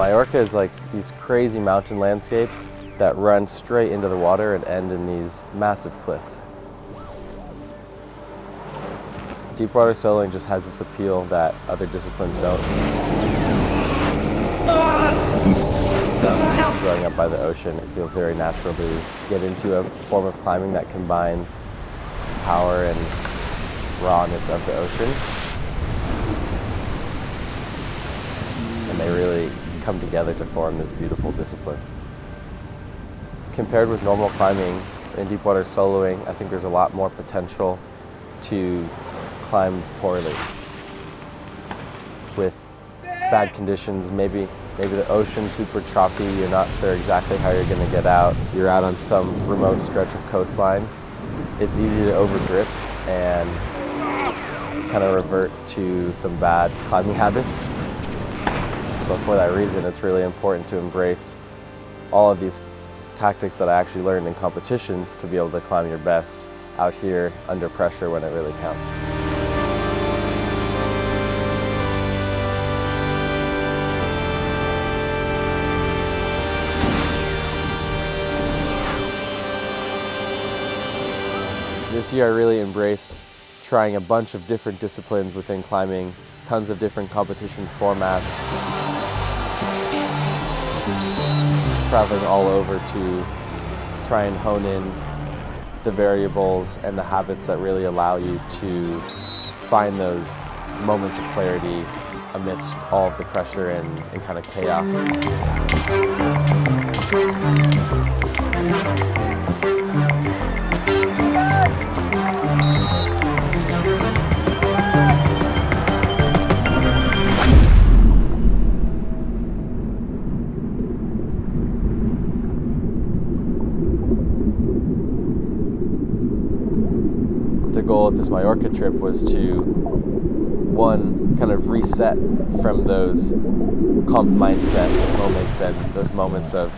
Mallorca is like these crazy mountain landscapes that run straight into the water and end in these massive cliffs. Deepwater soloing just has this appeal that other disciplines don't. Growing up by the ocean, it feels very natural to get into a form of climbing that combines power and rawness of the ocean. And they really come together to form this beautiful discipline. Compared with normal climbing, in deepwater soloing, I think there's a lot more potential to climb poorly. With bad conditions, maybe the ocean's super choppy, you're not sure exactly how you're gonna get out. You're out on some remote stretch of coastline. It's easy to overgrip and kind of revert to some bad climbing habits. But for that reason, it's really important to embrace all of these tactics that I actually learned in competitions to be able to climb your best out here under pressure when it really counts. This year I really embraced trying a bunch of different disciplines within climbing, tons of different competition formats, traveling all over to try and hone in the variables and the habits that really allow you to find those moments of clarity amidst all of the pressure and kind of chaos. The goal of this Mallorca trip was to, one, kind of reset from those comp mindset moments and those moments of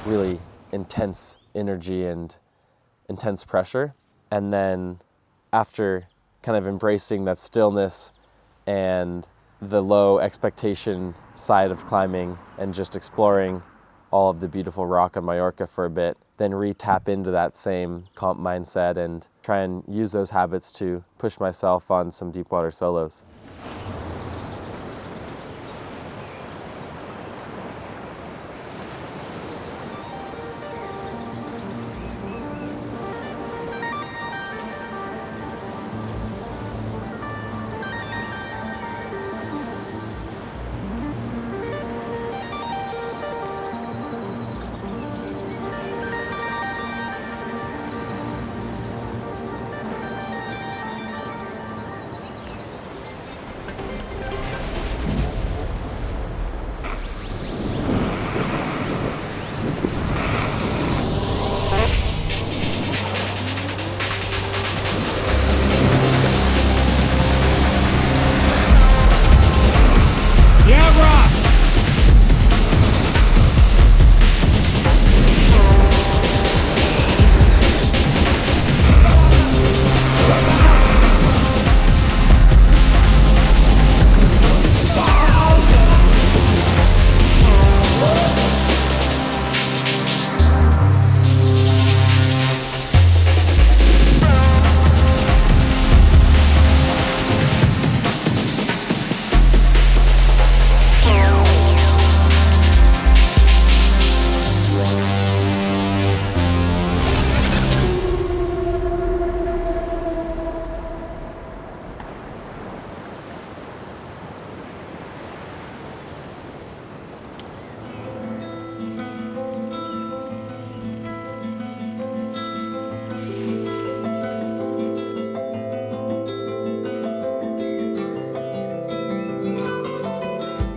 really intense energy and intense pressure. And then after kind of embracing that stillness and the low expectation side of climbing and just exploring all of the beautiful rock on Mallorca for a bit, then re-tap into that same comp mindset and try and use those habits to push myself on some deepwater solos.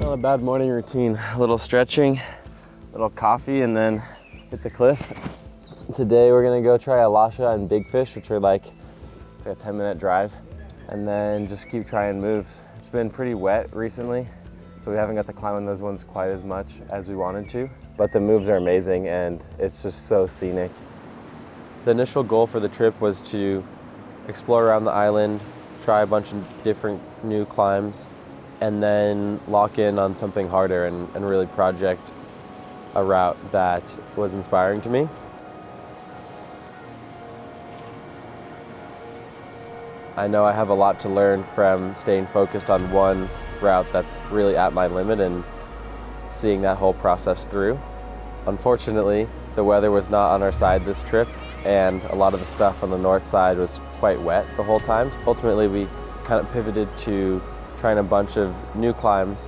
Not a bad morning routine. A little stretching, a little coffee, and then hit the cliff. Today we're gonna go try Alasha and Big Fish, which are like a 10-minute drive, and then just keep trying moves. It's been pretty wet recently, so we haven't got to climb on those ones quite as much as we wanted to, but the moves are amazing and it's just so scenic. The initial goal for the trip was to explore around the island, try a bunch of different new climbs, and then lock in on something harder and really project a route that was inspiring to me. I know I have a lot to learn from staying focused on one route that's really at my limit and seeing that whole process through. Unfortunately, the weather was not on our side this trip, and a lot of the stuff on the north side was quite wet the whole time. Ultimately, we kind of pivoted to trying a bunch of new climbs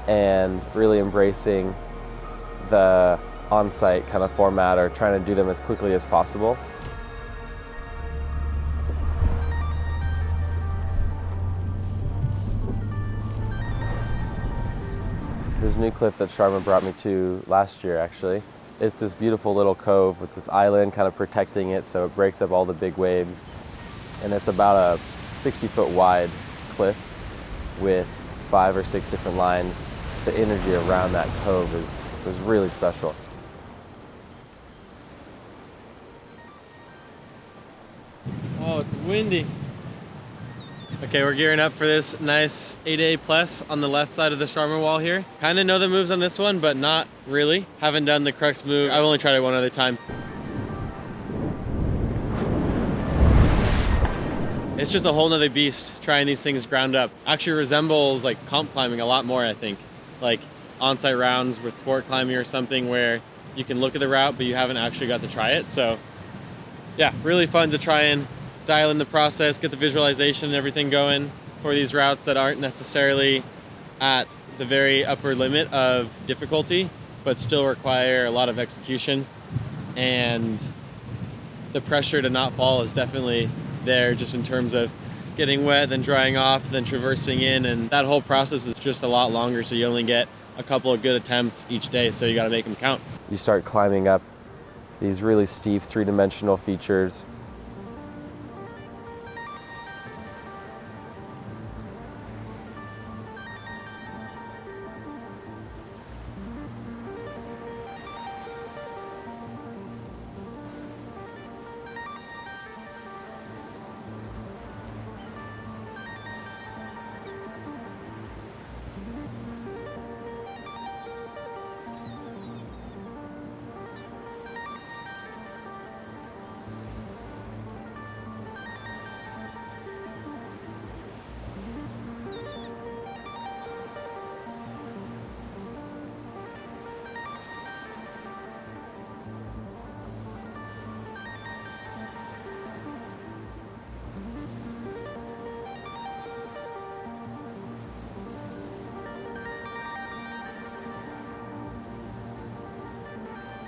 and really embracing the on-site kind of format, or trying to do them as quickly as possible. This new cliff that Sharma brought me to last year, actually, it's this beautiful little cove with this island kind of protecting it so it breaks up all the big waves. And it's about a 60-foot wide cliff with 5 or 6 different lines. The energy around that cove was really special. Oh, it's windy. Okay, we're gearing up for this nice 8A plus on the left side of the Sharma wall here. Kind of know the moves on this one, but not really. Haven't done the crux move. I've only tried it one other time. It's just a whole nother beast trying these things ground up. Actually resembles like comp climbing a lot more, I think. Like on-site rounds with sport climbing or something where you can look at the route, but you haven't actually got to try it. So yeah, really fun to try and dial in the process, get the visualization and everything going for these routes that aren't necessarily at the very upper limit of difficulty, but still require a lot of execution. And the pressure to not fall is definitely there, just in terms of getting wet, then drying off, then traversing in, and that whole process is just a lot longer, so you only get a couple of good attempts each day, so you got to make them count. You start climbing up these really steep 3-dimensional features.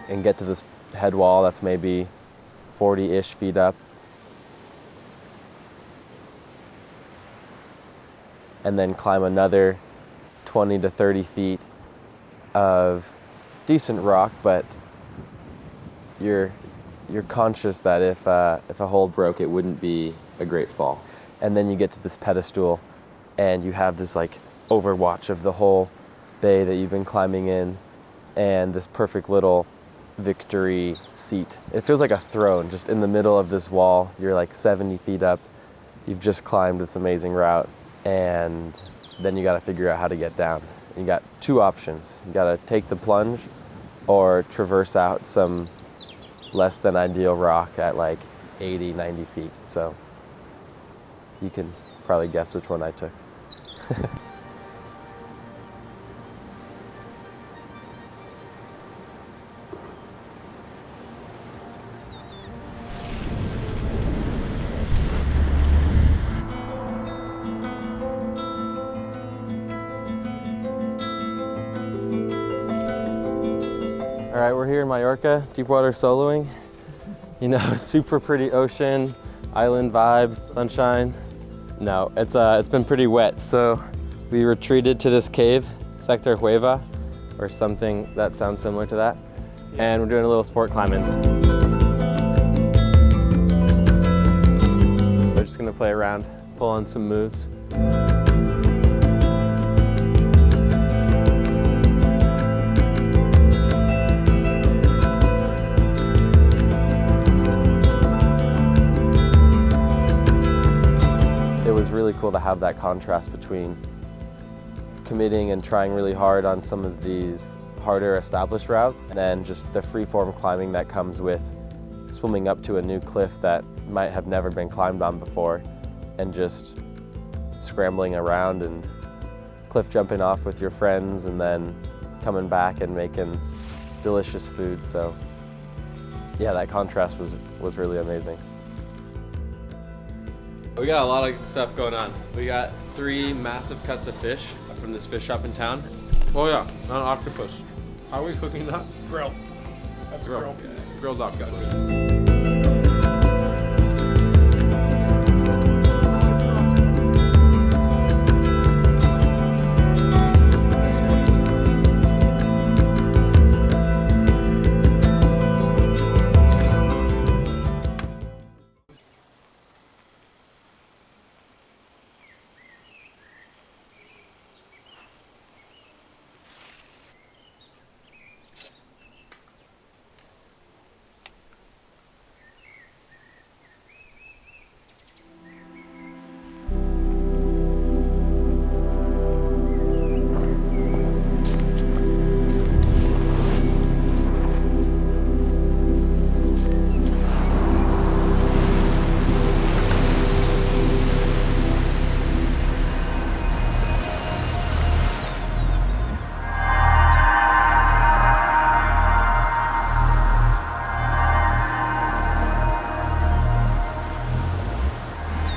And get to this head wall that's maybe 40-ish feet up. And then climb another 20 to 30 feet of decent rock, but you're conscious that if a hold broke, it wouldn't be a great fall. And then you get to this pedestal and you have this like overwatch of the whole bay that you've been climbing in, and this perfect little victory seat. It feels like a throne just in the middle of this wall. You're like 70 feet up. You've just climbed this amazing route, and then you got to figure out how to get down. You got 2 options. You got to take the plunge or traverse out some less than ideal rock at like 80, 90 feet. So you can probably guess which one I took. All right, we're here in Mallorca, deep water soloing. You know, super pretty ocean, island vibes, sunshine. No, it's been pretty wet, so we retreated to this cave, Sector Hueva, or something that sounds similar to that. And we're doing a little sport climbing. We're just gonna play around, pull on some moves. It was really cool to have that contrast between committing and trying really hard on some of these harder established routes, and then just the free-form climbing that comes with swimming up to a new cliff that might have never been climbed on before, and just scrambling around and cliff jumping off with your friends and then coming back and making delicious food. So yeah, that contrast was really amazing. We got a lot of stuff going on. We got 3 massive cuts of fish from this fish shop in town. Oh yeah, an octopus. How are we cooking that? Grill. That's a grill. Yeah, grilled octopus.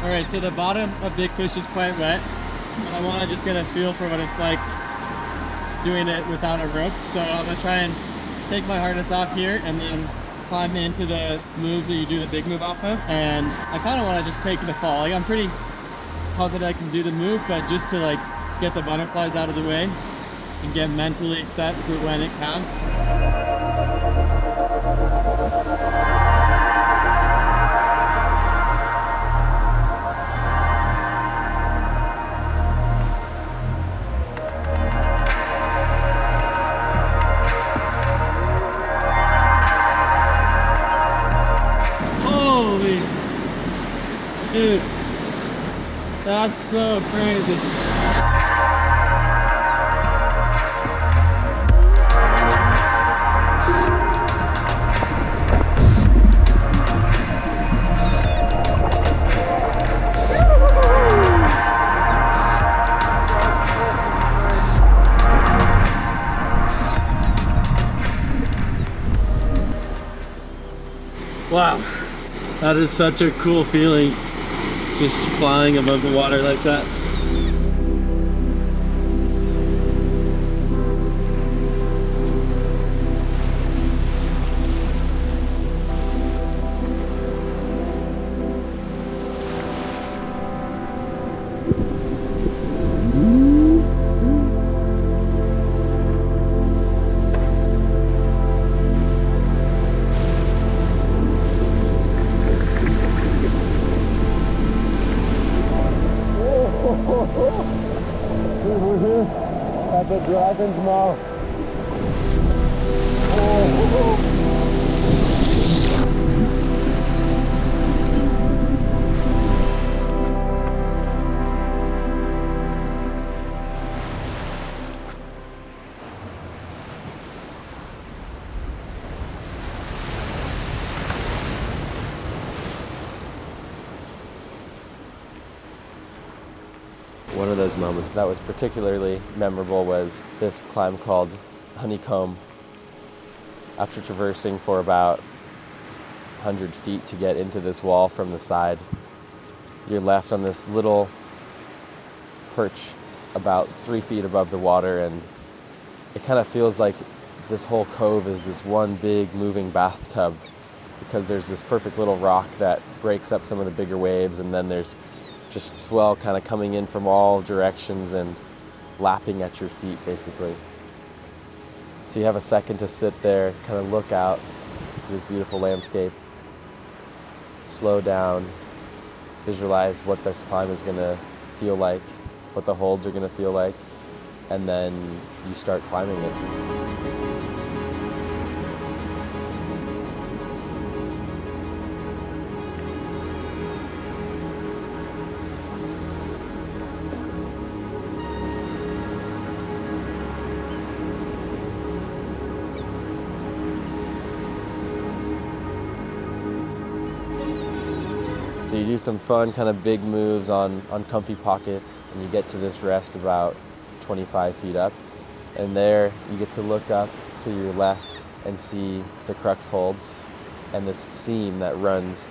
Alright, so the bottom of Big Fish is quite wet. I want to just get a feel for what it's like doing it without a rope. So I'm going to try and take my harness off here and then climb into the move that you do the big move off of. And I kind of want to just take the fall. Like, I'm pretty confident I can do the move, but just to like get the butterflies out of the way and get mentally set for when it counts. Dude, that's so crazy. Wow, that is such a cool feeling. Just flying above the water like that. We're here at the Dragon's Mouth. One of those moments that was particularly memorable was this climb called Honeycomb. After traversing for about 100 feet to get into this wall from the side, you're left on this little perch about 3 feet above the water, and it kind of feels like this whole cove is this one big moving bathtub, because there's this perfect little rock that breaks up some of the bigger waves, and then there's just swell kind of coming in from all directions and lapping at your feet, basically. So you have a second to sit there, kind of look out to this beautiful landscape, slow down, visualize what this climb is going to feel like, what the holds are going to feel like, and then you start climbing it. So you do some fun kind of big moves on comfy pockets, and you get to this rest about 25 feet up. And there you get to look up to your left and see the crux holds and this seam that runs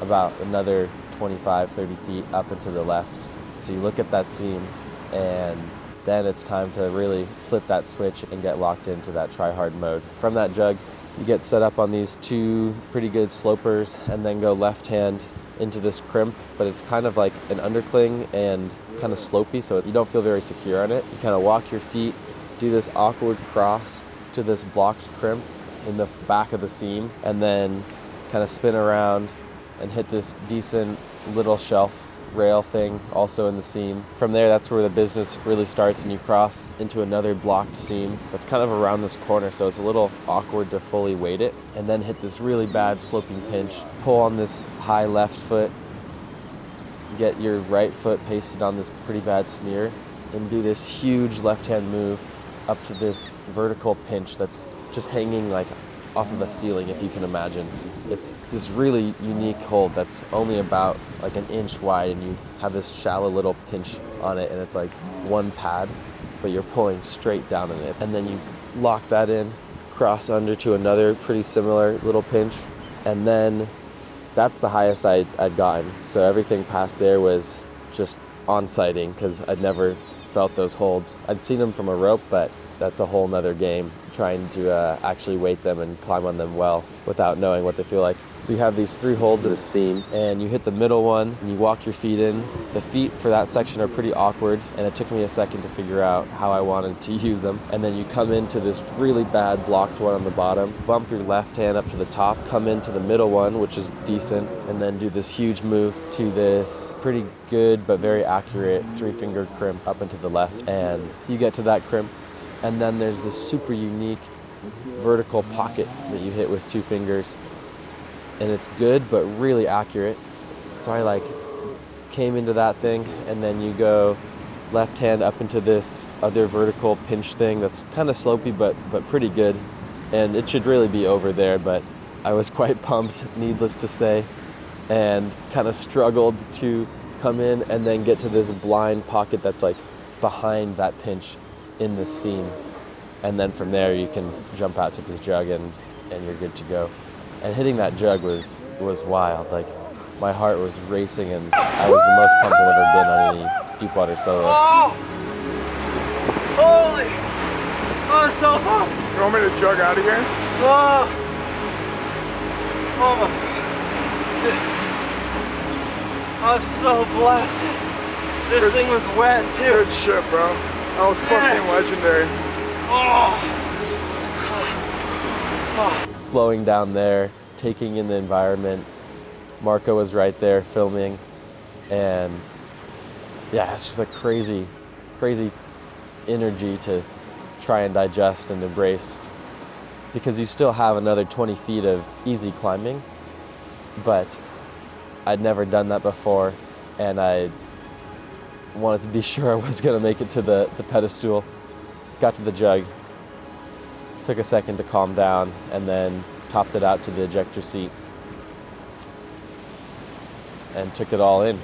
about another 25, 30 feet up and to the left. So you look at that seam, and then it's time to really flip that switch and get locked into that try-hard mode. From that jug, you get set up on these two pretty good slopers and then go left hand into this crimp, but it's kind of like an undercling and kind of slopey, so you don't feel very secure on it. You kind of walk your feet, do this awkward cross to this blocked crimp in the back of the seam, and then kind of spin around and hit this decent little shelf rail thing also in the seam. From there, that's where the business really starts, and you cross into another blocked seam that's kind of around this corner, so it's a little awkward to fully weight it, and then hit this really bad sloping pinch, pull on this high left foot, get your right foot pasted on this pretty bad smear, and do this huge left-hand move up to this vertical pinch that's just hanging like off of a ceiling, if you can imagine. It's this really unique hold that's only about like an inch wide, and you have this shallow little pinch on it, and it's like one pad, but you're pulling straight down in it. And then you lock that in, cross under to another pretty similar little pinch, and then that's the highest I'd gotten. So everything past there was just on-sighting, because I'd never felt those holds. I'd seen them from a rope, but that's a whole nother game, trying to actually weight them and climb on them well without knowing what they feel like. So you have these three holds at a seam, and you hit the middle one and you walk your feet in. The feet for that section are pretty awkward, and it took me a second to figure out how I wanted to use them. And then you come into this really bad blocked one on the bottom, bump your left hand up to the top, come into the middle one, which is decent, and then do this huge move to this pretty good but very accurate 3-finger crimp up into the left. And you get to that crimp, and then there's this super unique vertical pocket that you hit with 2 fingers. And it's good, but really accurate. So I came into that thing, and then you go left hand up into this other vertical pinch thing that's kind of slopey, but pretty good. And it should really be over there, but I was quite pumped, needless to say, and kind of struggled to come in and then get to this blind pocket that's like behind that pinch in the seam, and then from there you can jump out to this jug and you're good to go. And hitting that jug was wild. Like, my heart was racing, and I was the most pumped I've ever been on any deep water solo. Oh! Holy! Oh, it's so fun! You want me to jug out of here? Oh! Oh my God. I was so blasted. This thing was wet too. Good shit, bro. That was fucking legendary. Oh! Slowing down there, taking in the environment. Marco was right there filming, and yeah, it's just a crazy energy to try and digest and embrace, because you still have another 20 feet of easy climbing, but I'd never done that before, and I wanted to be sure I was gonna make it to the pedestal. Got to the jug, took a second to calm down, and then topped it out to the ejector seat and took it all in.